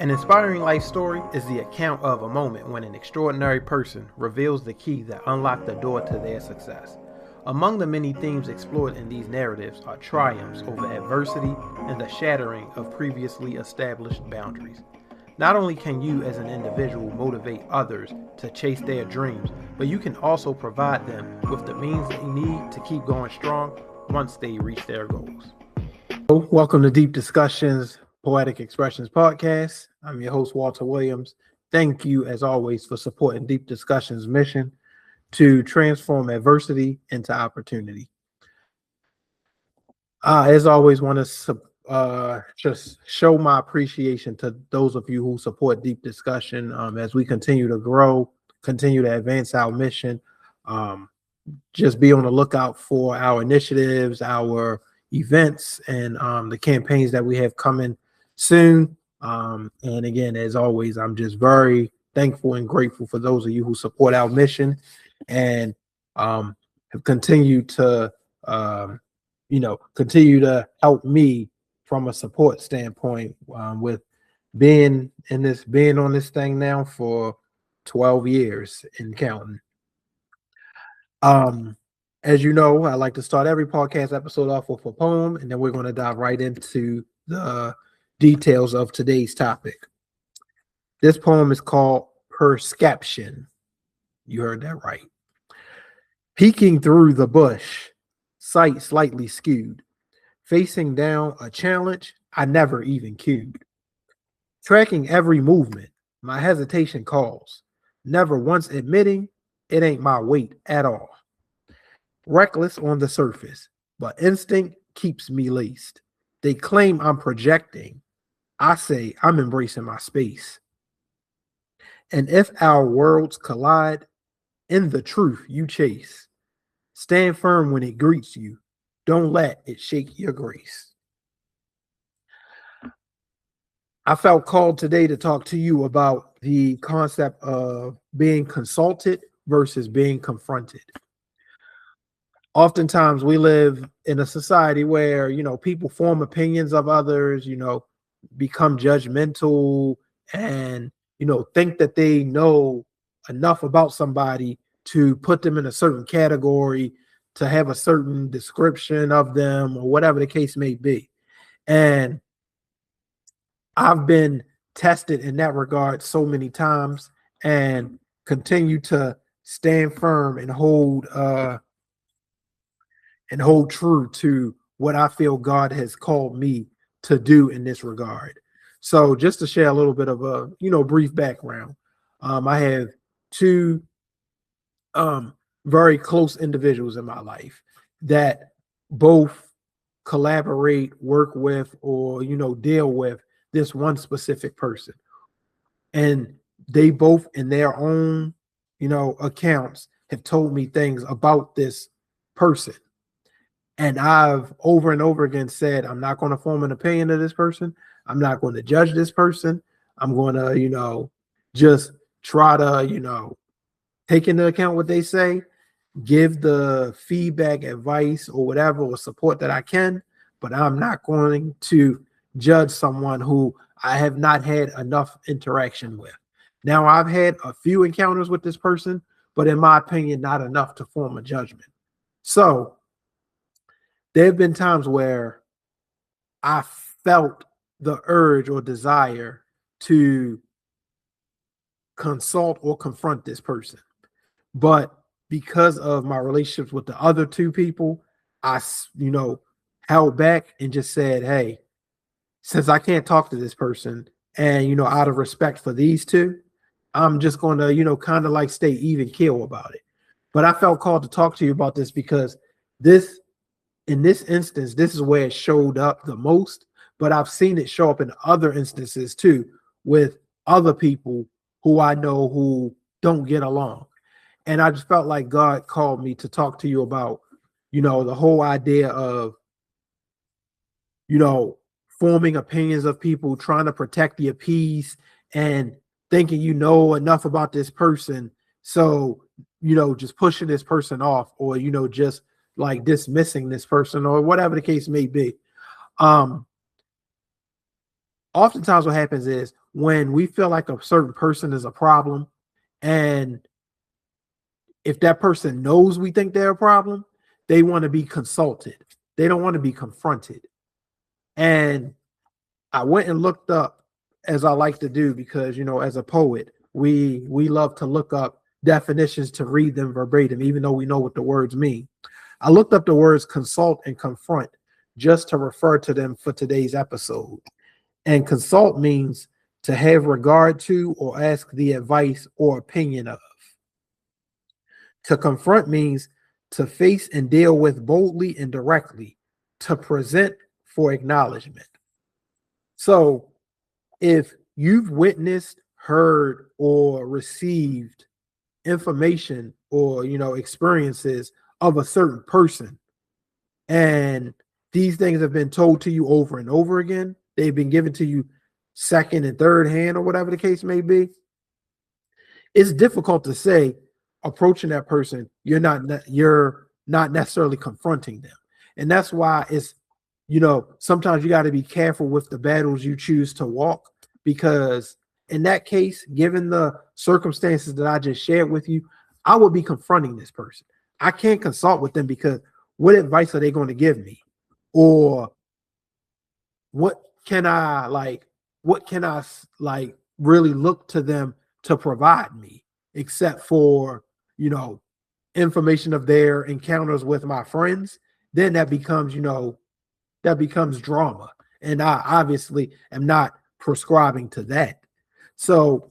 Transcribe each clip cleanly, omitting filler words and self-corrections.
An inspiring life story is the account of a moment when an extraordinary person reveals the key that unlocked the door to their success. Among the many themes explored in these narratives are triumphs over adversity and the shattering of previously established boundaries. Not only can you as an individual motivate others to chase their dreams, but you can also provide them with the means they need to keep going strong once they reach their goals. Welcome to Deep Discussions Poetic Expressions Podcast. I'm your host, Walter Williams. Thank you, as always, for supporting Deep Discussions' mission to transform adversity into opportunity. As always, want to just show my appreciation to those of you who support Deep Discussion as we continue to grow, continue to advance our mission. Just be on the lookout for our initiatives, our events, and the campaigns that we have coming soon. And again, as always, I'm just very thankful and grateful for those of you who support our mission and have continued to continue to help me from a support standpoint with being on this thing now for 12 years and counting. As you know, I like to start every podcast episode off with a poem, and then we're going to dive right into the details of today's topic. This poem is called Perception. You heard that right. Peeking through the bush, sight slightly skewed, facing down a challenge I never even cued. Tracking every movement, my hesitation calls, never once admitting it ain't my weight at all. Reckless on the surface, but instinct keeps me laced. They claim I'm projecting. I say I'm embracing my space. And if our worlds collide, in the truth you chase. Stand firm when it greets you. Don't let it shake your grace. I felt called today to talk to you about the concept of being consulted versus being confronted. Oftentimes we live in a society where, people form opinions of others, become judgmental and, think that they know enough about somebody to put them in a certain category, to have a certain description of them or whatever the case may be. And I've been tested in that regard so many times and continue to stand firm and hold true to what I feel God has called me to do in this regard. So just to share a little bit of a, brief background, I have two very close individuals in my life that both collaborate, work with, or, deal with this one specific person. And they both in their own, accounts have told me things about this person. And I've over and over again said, I'm not going to form an opinion of this person. I'm not going to judge this person. I'm going to, just try to, take into account what they say, give the feedback, advice, or whatever, or support that I can. But I'm not going to judge someone who I have not had enough interaction with. Now, I've had a few encounters with this person, but in my opinion, not enough to form a judgment. So there have been times where I felt the urge or desire to consult or confront this person. But because of my relationships with the other two people, I, held back and just said, hey, since I can't talk to this person and, out of respect for these two, I'm just going to, kind of like stay even keel about it. But I felt called to talk to you about this because in this instance, this is where it showed up the most, but I've seen it show up in other instances too with other people who I know who don't get along. And I just felt like God called me to talk to you about, the whole idea of, forming opinions of people, trying to protect your peace and thinking you know enough about this person. So, just pushing this person off or, just like dismissing this person or whatever the case may be. oftentimes what happens is when we feel like a certain person is a problem, and if that person knows we think they're a problem, they want to be consulted. They don't want to be confronted. And I went and looked up, as I like to do, because as a poet, we love to look up definitions to read them verbatim, even though we know what the words mean. I looked up the words consult and confront just to refer to them for today's episode. And consult means to have regard to or ask the advice or opinion of. To confront means to face and deal with boldly and directly, to present for acknowledgement. So if you've witnessed, heard, or received information or experiences of a certain person, and these things have been told to you over and over again, they've been given to you second and third hand, or whatever the case may be, it's difficult to say, approaching that person, you're not necessarily confronting them. And that's why it's sometimes you got to be careful with the battles you choose to walk, because in that case, given the circumstances that I just shared with you, I would be confronting this person. I can't consult with them, because what advice are they going to give me? Or what can I really look to them to provide me, except for information of their encounters with my friends? Then that becomes drama, and I obviously am not prescribing to that. So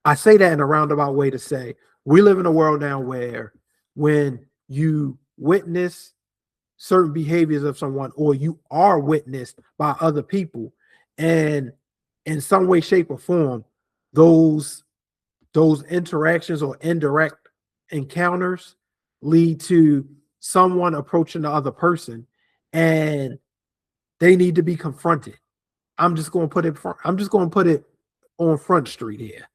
I say that in a roundabout way to say we live in a world now where when you witness certain behaviors of someone, or you are witnessed by other people, and in some way, shape, or form, those interactions or indirect encounters lead to someone approaching the other person, and they need to be confronted. I'm just going to put it on Front Street here.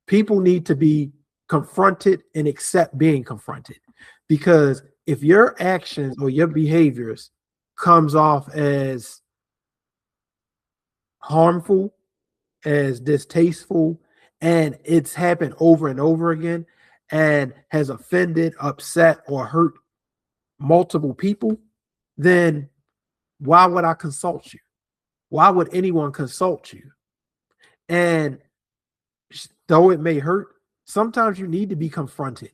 People need to be confronted and accept being confronted, because if your actions or your behaviors comes off as harmful, as distasteful, and it's happened over and over again and has offended, upset, or hurt multiple people, then why would I consult you? Why would anyone consult you? And though it may hurt, sometimes you need to be confronted,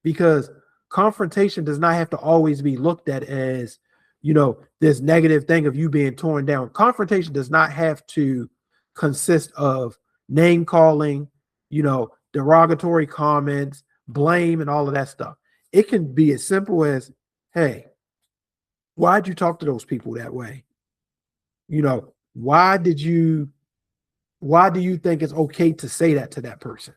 because confrontation does not have to always be looked at as, this negative thing of you being torn down. Confrontation does not have to consist of name calling, derogatory comments, blame, and all of that stuff. It can be as simple as, hey, why'd you talk to those people that way? Why do you think it's okay to say that to that person?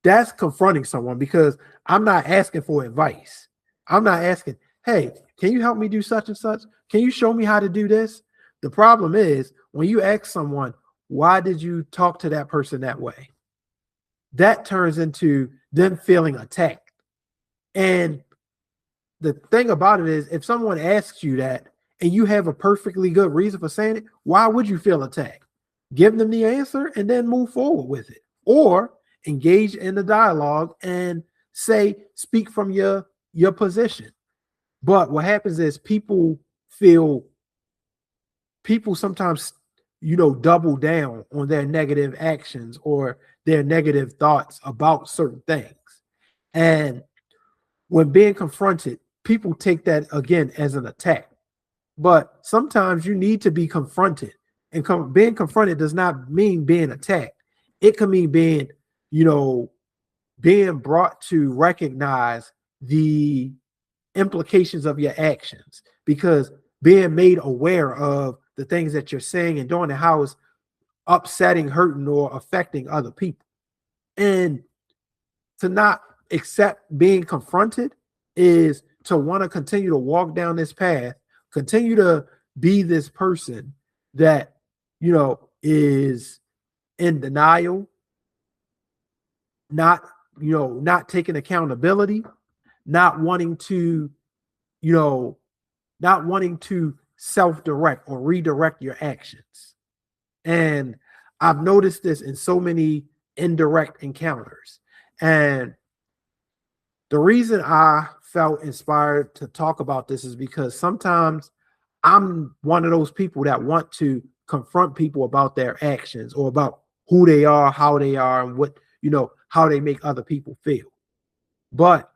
That's confronting someone, because I'm not asking for advice. I'm not asking, hey, can you help me do such and such? Can you show me how to do this? The problem is when you ask someone, why did you talk to that person that way? That turns into them feeling attacked. And the thing about it is, if someone asks you that and you have a perfectly good reason for saying it, why would you feel attacked? Give them the answer and then move forward with it. Or engage in the dialogue and speak from your position. But what happens is people sometimes double down on their negative actions or their negative thoughts about certain things. And when being confronted, people take that again as an attack. But sometimes you need to be confronted, and being confronted does not mean being attacked. It can mean being brought to recognize the implications of your actions, because being made aware of the things that you're saying and doing and how it's upsetting, hurting, or affecting other people. And to not accept being confronted is to want to continue to walk down this path, continue to be this person that is in denial, not taking accountability, not wanting to self-direct or redirect your actions. And I've noticed this in so many indirect encounters. And the reason I felt inspired to talk about this is because sometimes I'm one of those people that want to confront people about their actions or about who they are, how they are, and what, how they make other people feel. But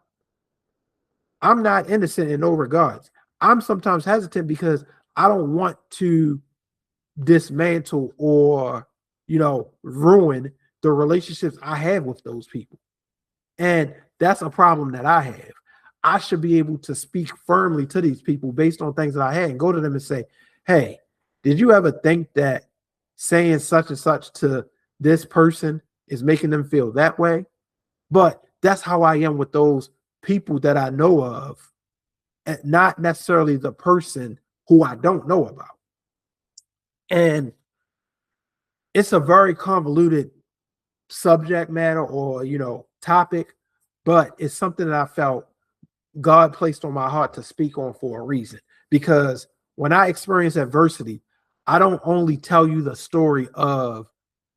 I'm not innocent in no regards. I'm sometimes hesitant because I don't want to dismantle or, ruin the relationships I have with those people. And that's a problem that I have. I should be able to speak firmly to these people based on things that I had and go to them and say, hey, did you ever think that saying such and such to this person is making them feel that way? But that's how I am with those people that I know of, and not necessarily the person who I don't know about. And it's a very convoluted subject matter or, topic, but it's something that I felt God placed on my heart to speak on for a reason. Because when I experience adversity, I don't only tell you the story of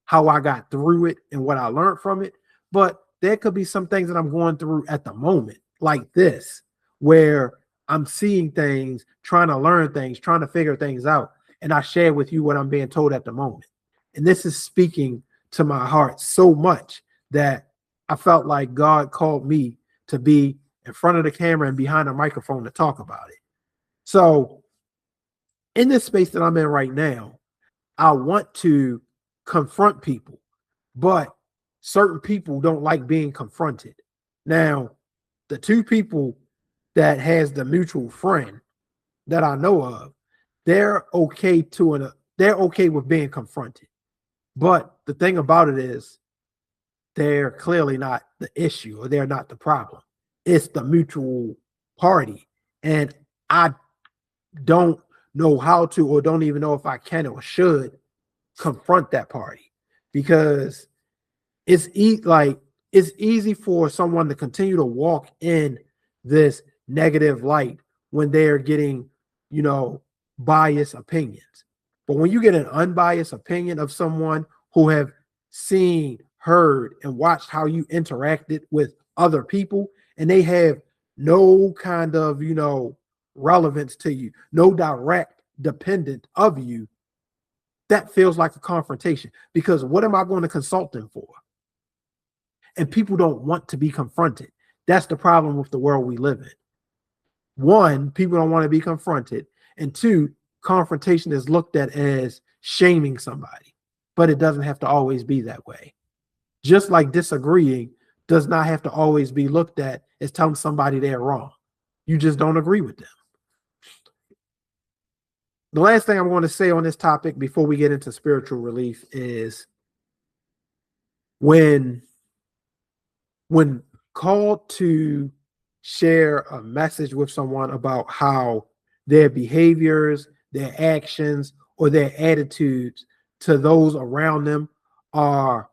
how I got through it and what I learned from it, but there could be some things that I'm going through at the moment, like this, where I'm seeing things, trying to learn things, trying to figure things out. And I share with you what I'm being told at the moment. And this is speaking to my heart so much that I felt like God called me to be in front of the camera and behind a microphone to talk about it. So in this space that I'm in right now, I want to confront people, but certain people don't like being confronted. Now, the two people that has the mutual friend that I know of, they're okay with being confronted. But the thing about it is they're clearly not the issue or they're not the problem. It's the mutual party. And I don't know how to, or don't even know if I can or should confront that party, because it's easy for someone to continue to walk in this negative light when they're getting, biased opinions. But when you get an unbiased opinion of someone who have seen, heard, and watched how you interacted with other people, and they have no kind of, relevance to you, no direct dependent of you, that feels like a confrontation. Because what am I going to consult them for? And people don't want to be confronted. That's the problem with the world we live in. One, people don't want to be confronted. And two, confrontation is looked at as shaming somebody. But it doesn't have to always be that way. Just like disagreeing does not have to always be looked at as telling somebody they're wrong. You just don't agree with them. The last thing I'm going to say on this topic before we get into spiritual relief is when called to share a message with someone about how their behaviors, their actions, or their attitudes to those around them are,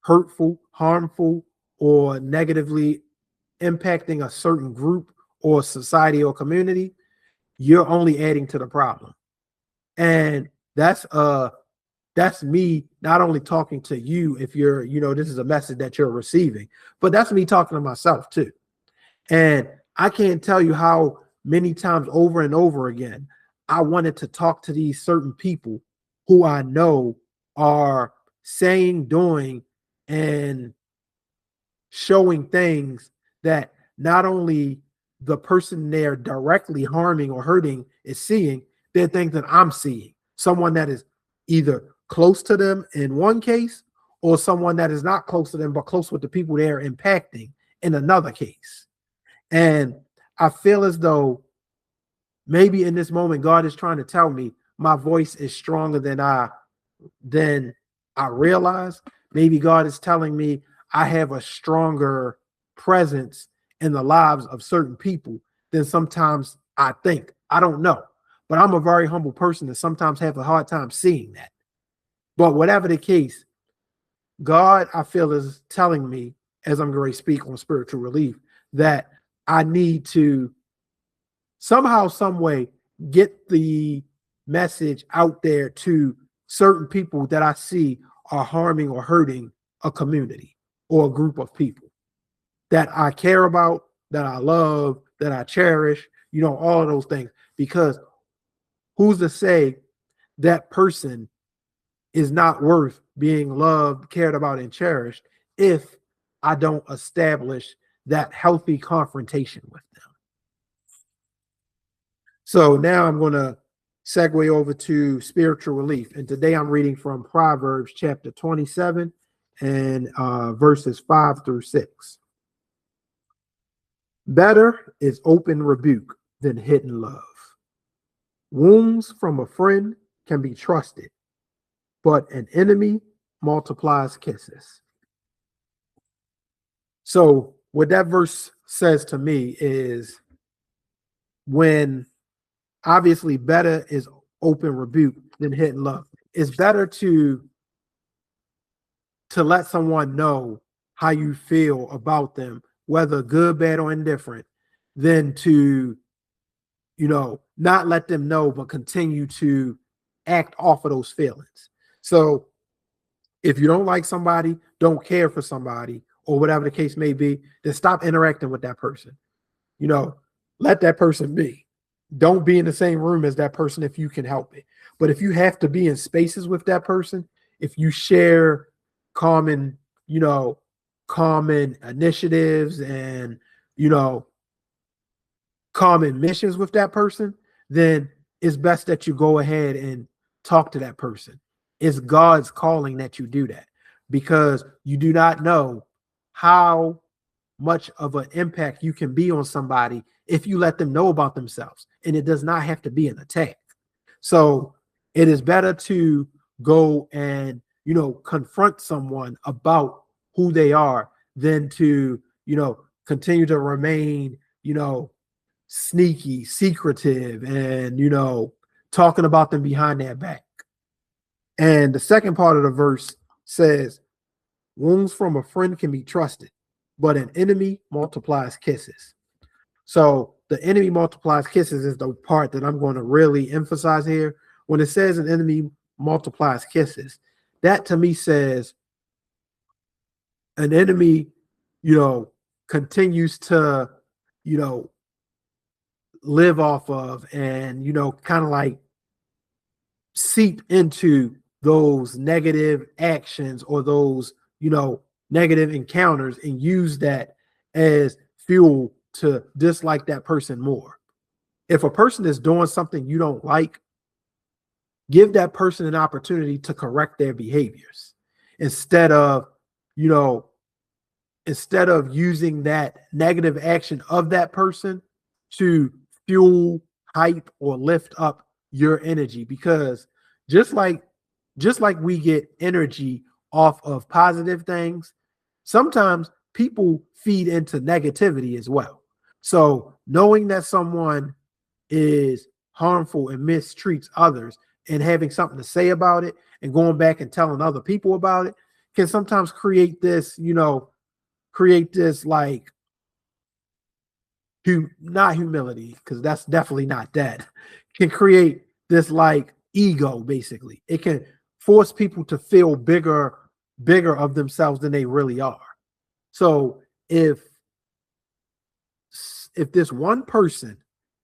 hurtful, harmful, or negatively impacting a certain group or society or community, you're only adding to the problem. And that's me not only talking to you if you're, this is a message that you're receiving, but that's me talking to myself too. And I can't tell you how many times over and over again I wanted to talk to these certain people who I know are saying, doing, and showing things that not only the person they're directly harming or hurting is seeing, they're things that I'm seeing. Someone that is either close to them in one case, or someone that is not close to them, but close with the people they're impacting in another case. And I feel as though maybe in this moment, God is trying to tell me my voice is stronger than I realize. Maybe God is telling me I have a stronger presence in the lives of certain people than sometimes I think. I don't know. But I'm a very humble person and sometimes have a hard time seeing that. But whatever the case, God, I feel, is telling me, as I'm going to speak on spiritual relief, that I need to somehow, some way get the message out there to certain people that I see are harming or hurting a community or a group of people that I care about, that I love, that I cherish, all of those things. Because who's to say that person is not worth being loved, cared about, and cherished if I don't establish that healthy confrontation with them? So now I'm going to segue over to spiritual relief. And today I'm reading from Proverbs chapter 27 and verses 5 through 6. Better is open rebuke than hidden love. Wounds from a friend can be trusted, but an enemy multiplies kisses. So what that verse says to me is, when obviously better is open rebuke than hidden love. It's better to let someone know how you feel about them, whether good, bad, or indifferent, than to, not let them know, but continue to act off of those feelings. So if you don't like somebody, don't care for somebody, or whatever the case may be, then stop interacting with that person. Let that person be. Don't be in the same room as that person if you can help it. But if you have to be in spaces with that person, if you share common initiatives and, common missions with that person, then it's best that you go ahead and talk to that person. It's God's calling that you do that, because you do not know how much of an impact you can be on somebody if you let them know about themselves. And it does not have to be an attack. So it is better to go and, confront someone about who they are than to, continue to remain, sneaky, secretive, and, talking about them behind their back. And the second part of the verse says, wounds from a friend can be trusted, but an enemy multiplies kisses. So the enemy multiplies kisses is the part that I'm going to really emphasize here. When it says an enemy multiplies kisses, that to me says an enemy, continues to, live off of and, kind of like seep into those negative actions or those, negative encounters, and use that as fuel to dislike that person more. If a person is doing something you don't like, give that person an opportunity to correct their behaviors instead of using that negative action of that person to fuel, hype, or lift up your energy. Because just like we get energy off of positive things, sometimes people feed into negativity as well. So knowing that someone is harmful and mistreats others, and having something to say about it and going back and telling other people about it, can sometimes create this, like not humility, because that's definitely not that, can create this like ego. Basically, it can force people to feel bigger of themselves than they really are. So if this one person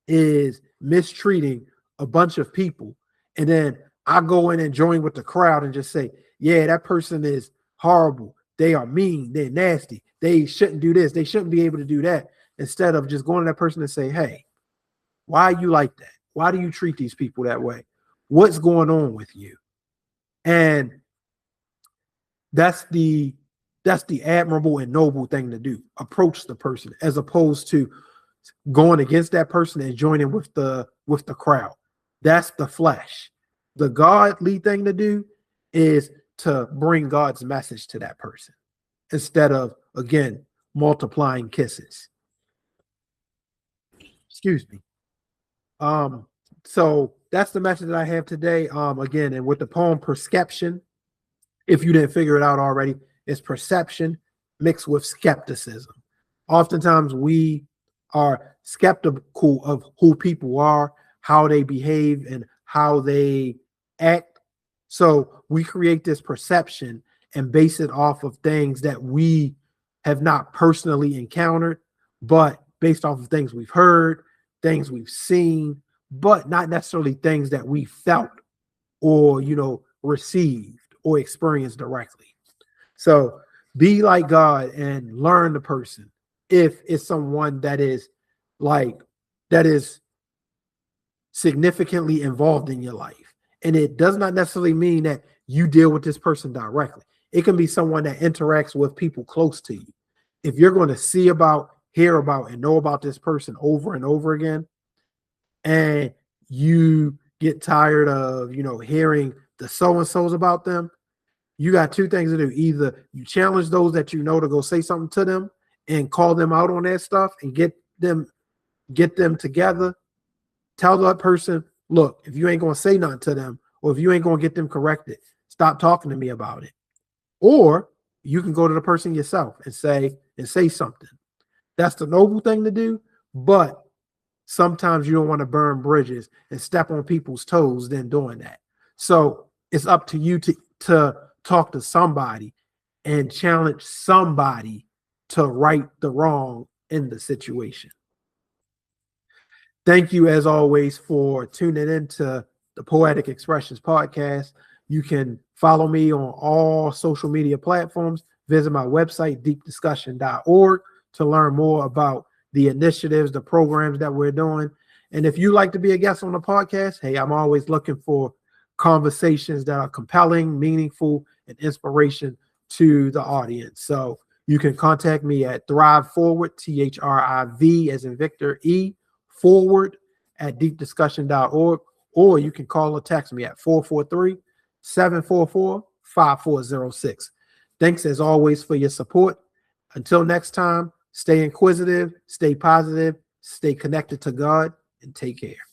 is mistreating a bunch of people, and then I go in and join with the crowd and just say, yeah, that person is horrible, they are mean, they're nasty, they shouldn't do this, they shouldn't be able to do that, instead of just going to that person and say, hey, why are you like that? Why do you treat these people that way? What's going on with you? And that's the admirable and noble thing to do. Approach the person, as opposed to going against that person and joining with the crowd. That's the flesh. The godly thing to do is to bring God's message to that person instead of, again, multiplying kisses. Excuse me. So that's the message that I have today. Again, and with the poem Perception, if you didn't figure it out already, it's perception mixed with skepticism. Oftentimes we are skeptical of who people are, how they behave and how they act. So we create this perception and base it off of things that we have not personally encountered, but based off of things we've heard, things we've seen, but not necessarily things that we felt or, received or experienced directly. So be like God and learn the person. If it's someone that is significantly involved in your life. And it does not necessarily mean that you deal with this person directly. It can be someone that interacts with people close to you. If you're going to see about, hear about, and know about this person over and over again, and you get tired of, hearing the so-and-sos about them, you got two things to do. Either you challenge those that you know to go say something to them and call them out on that stuff and get them together. Tell that person, look, if you ain't going to say nothing to them, or if you ain't going to get them corrected, stop talking to me about it. Or you can go to the person yourself and say something. That's the noble thing to do. But sometimes you don't want to burn bridges and step on people's toes then doing that. So it's up to you to talk to somebody and challenge somebody to right the wrong in the situation. Thank you, as always, for tuning into the Poetic Expressions podcast. You can follow me on all social media platforms. Visit my website, deepdiscussion.org, to learn more about the initiatives, the programs that we're doing. And if you'd like to be a guest on the podcast, hey, I'm always looking for conversations that are compelling, meaningful, and inspiration to the audience. So you can contact me at Thrive Forward, THRIV as in Victor, E, forward at deepdiscussion.org, or you can call or text me at 443-744-5406. Thanks as always for your support. Until next time, stay inquisitive, stay positive, stay connected to God, and take care.